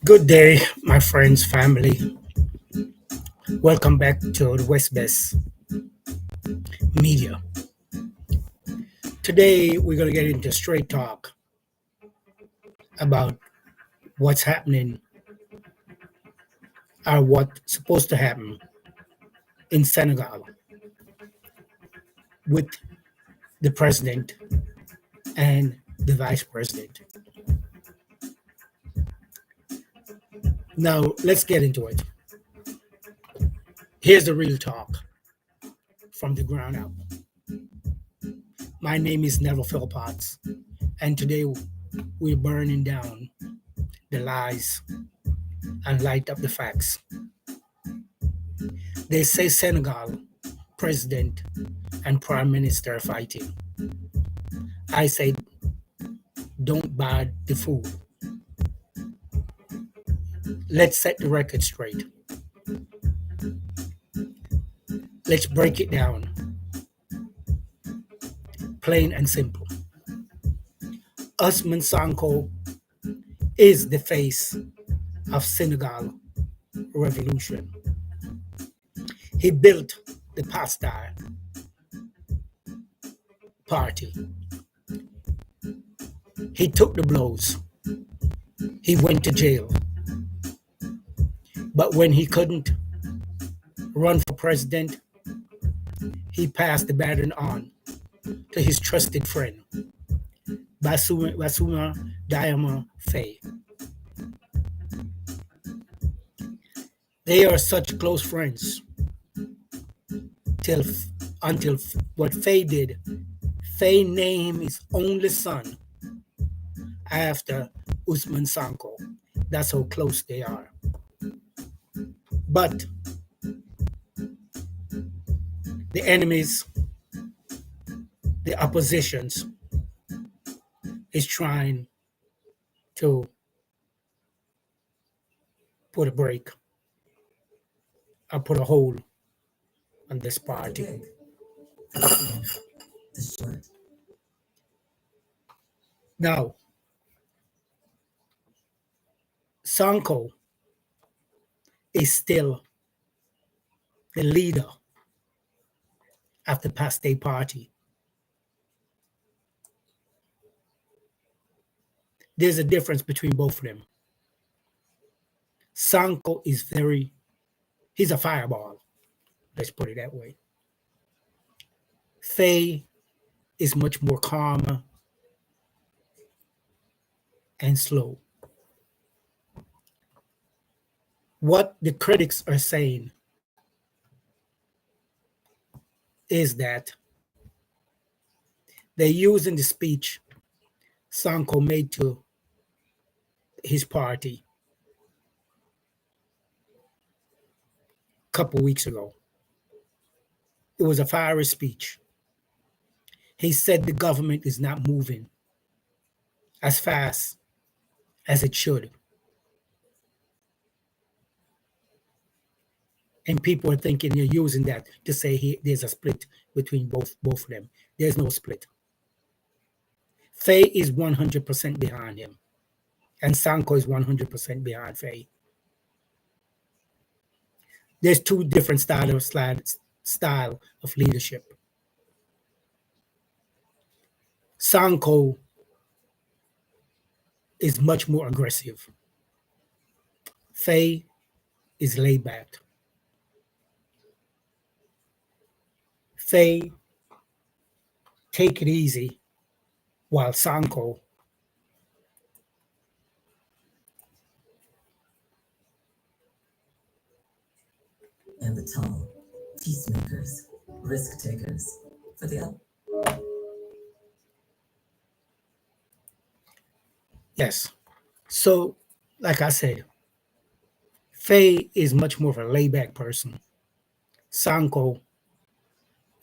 Good day, my friends, family. Welcome back to the West Best Media. Today, we're going to get into straight talk about what's happening or what's supposed to happen in Senegal with the president and the vice president. Now, let's get into it. Here's the real talk from the ground up. My name is Neville Philpotts, and today we're burning down the lies and light up the facts. They say Senegal president and prime minister are fighting. I say, don't buy the fool. Let's set the record straight. Let's break it down. Plain and simple. Usman Sanko is the face of Senegal revolution. He built the Pasta party. He took the blows. He went to jail. But when he couldn't run for president, he passed the baton on to his trusted friend, Basuma Diama Faye. They are such close friends till until what Faye did. Faye named his only son after Usman Sanko. That's how close they are. But the enemies, the oppositions, is trying to put a break or put a hold on this party. Now, Sanko is still the leader of the Paste party. There's a difference between both of them. Sanko is he's a fireball. Let's put it that way. Faye is much more calmer and slow. What the critics are saying is that they're using the speech Sanko made to his party a couple weeks ago. It was a fiery speech. He said the government is not moving as fast as it should. And people are thinking you're using that to say there's a split between both of them. There's no split. Faye is 100% behind him, and Sanko is 100% behind Faye. There's two different style of leadership. Sanko is much more aggressive. Faye is laid back. Faye take it easy, while Sanko and the tall peacemakers, risk takers for the up. Yes. So, like I said, Faye is much more of a laid back person. Sanko,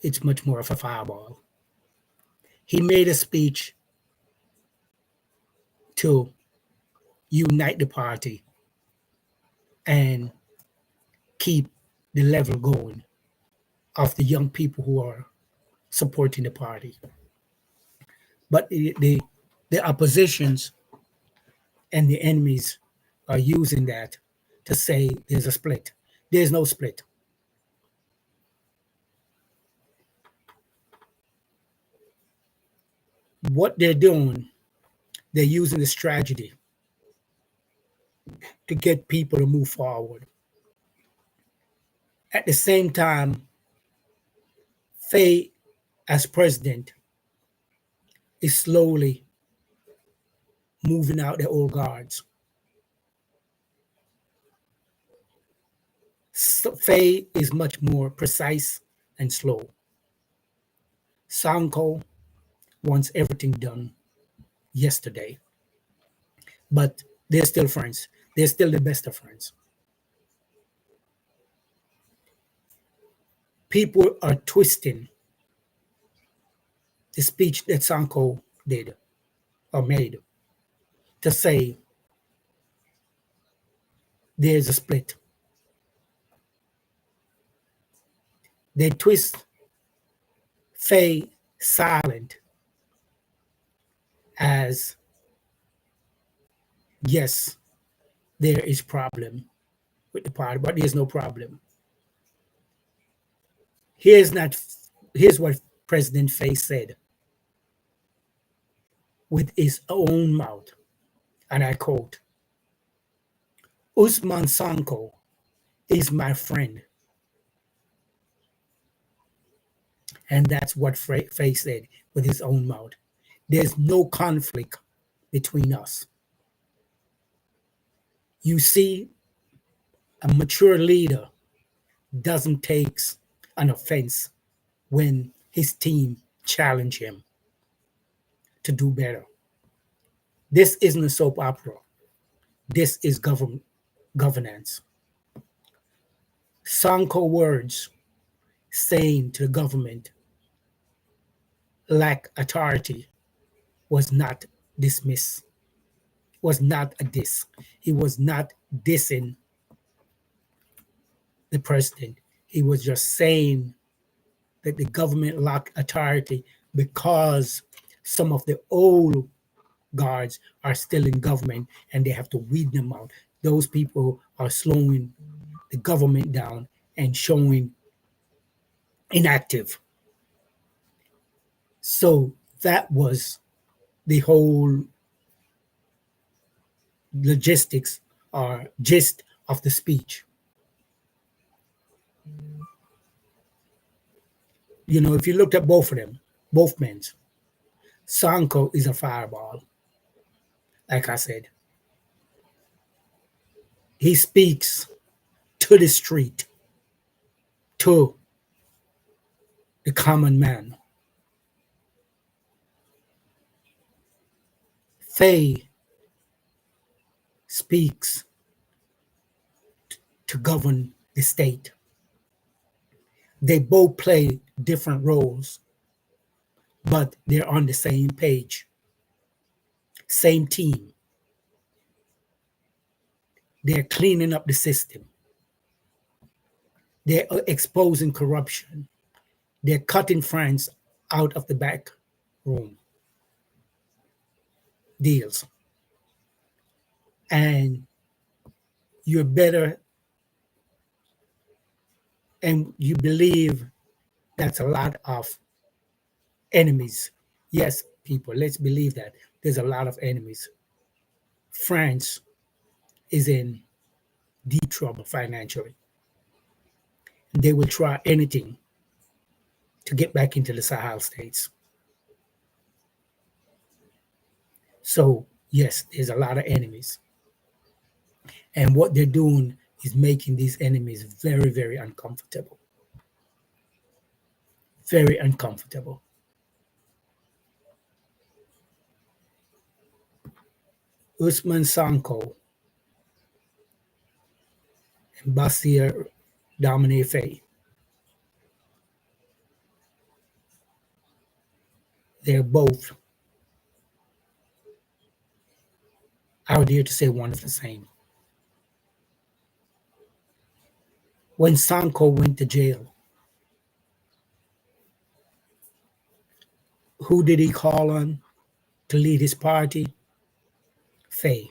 it's much more of a fireball. He made a speech to unite the party and keep the level going of the young people who are supporting the party. But the oppositions and the enemies are using that to say there's a split. There's no split. What they're doing, they're using this tragedy to get people to move forward. At the same time, Faye, as president, is slowly moving out the old guards. So Faye is much more precise and slow. Sonko wants everything done yesterday, but they're still friends. They're still the best of friends. People are twisting the speech that Sonko did or made to say there's a split. They twist Faye silent as yes, there is problem with the party, but there's no problem. Here's not here's what President Faye said with his own mouth, and I quote: Usman Sonko is my friend. And that's what Faye said with his own mouth. There's no conflict between us. You see, a mature leader doesn't take an offense when his team challenge him to do better. This isn't a soap opera. This is governance. Sonko words saying to the government lack authority was not dismissed, was not a diss. He was not dissing the president. He was just saying that the government lacked authority because some of the old guards are still in government and they have to weed them out. Those people are slowing the government down and showing inactive. So that was the whole logistics or gist of the speech. You know, if you looked at both of them, both men, Sonko is a fireball. Like I said, he speaks to the street, to the common man. Faye speaks to govern the state. They both play different roles, but they're on the same page, same team. They're cleaning up the system. They're exposing corruption. They're cutting friends out of the back room deals. And you're better, and you believe that's a lot of enemies. Yes, people, let's believe that there's a lot of enemies. France is in deep trouble financially. They will try anything to get back into the Sahel states. So, yes, there's a lot of enemies. And what they're doing is making these enemies very, very uncomfortable. Very uncomfortable. Usman Sonko and Basir Domine Faye, they're both, I would dare to say, one of the same. When Sonko went to jail, who did he call on to lead his party? Faye.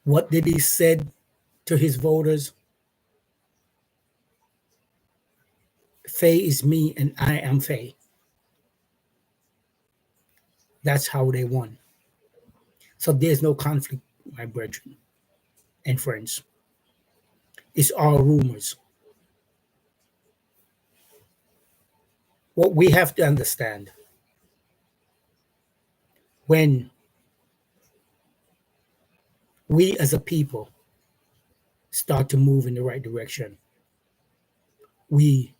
What did he said to his voters? Faye is me and I am Faye. That's how they won. So there's no conflict, my brethren and friends. It's all rumors. What we have to understand, when we as a people start to move in the right direction, we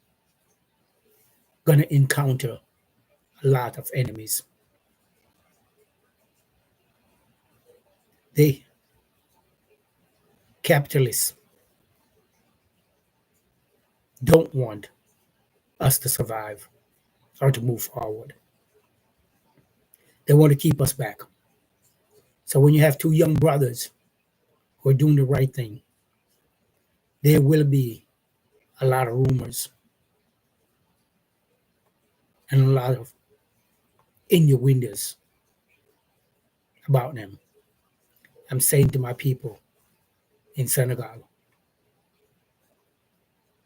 gonna encounter a lot of enemies. The capitalists don't want us to survive or to move forward. They want to keep us back. So when you have two young brothers who are doing the right thing, there will be a lot of rumors and a lot of innuendos about them. I'm saying to my people in Senegal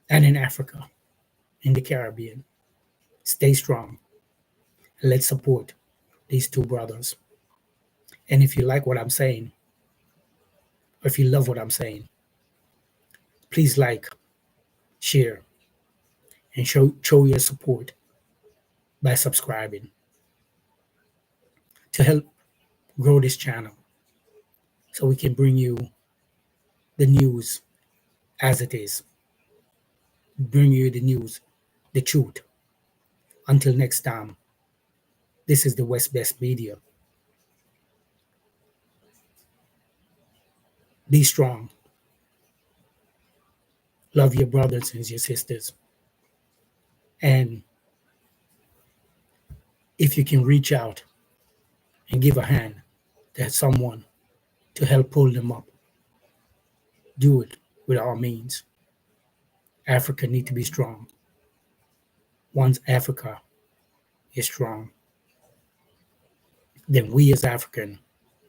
and in Africa, in the Caribbean, stay strong. Let's support these two brothers. And if you like what I'm saying, or if you love what I'm saying, please like, share, and show your support by subscribing to help grow this channel so we can bring you the news as it is, bring you the news, the truth. Until next time, this is the West Best Media. Be strong. Love your brothers and your sisters. And if you can reach out and give a hand to someone to help pull them up, do it with all means. Africa need to be strong. Once Africa is strong, then we as African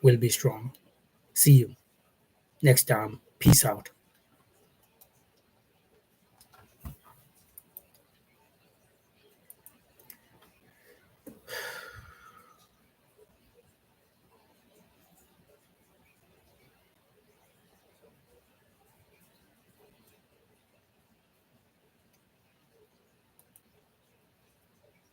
will be strong. See you next time. Peace out.